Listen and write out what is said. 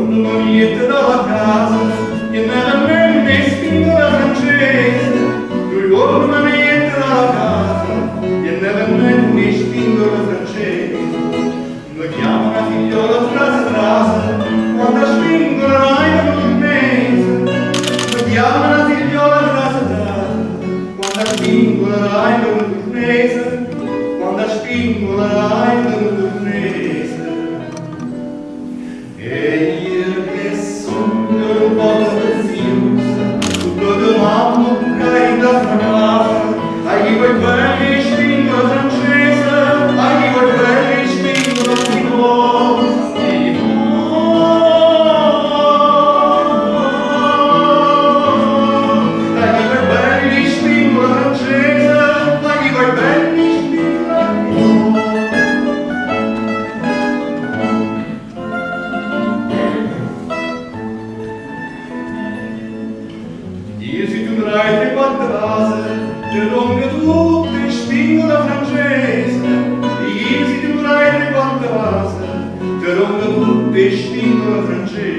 maniette dalla casa, che nella me spingola francese. Ricordo maniette dalla casa, che nella me spingola francese. Lo chiama una figliola trasa, quando spingola in un mese. Lo chiama una figliola trasa, quando spingola in un mese. Quando spingola in un mese. E io che sogno un po' confusa, tutto domando che da fracassa, ai quei quelli spingono francese, ai quei quelli spingono ai quei belli spingono francese, ai quei belli spingono. Io si tu drai tre quattro case, te rompe tutte, spingo la francese. Io si tu drai tre quattro case, te rompe tutte, spingo la francese.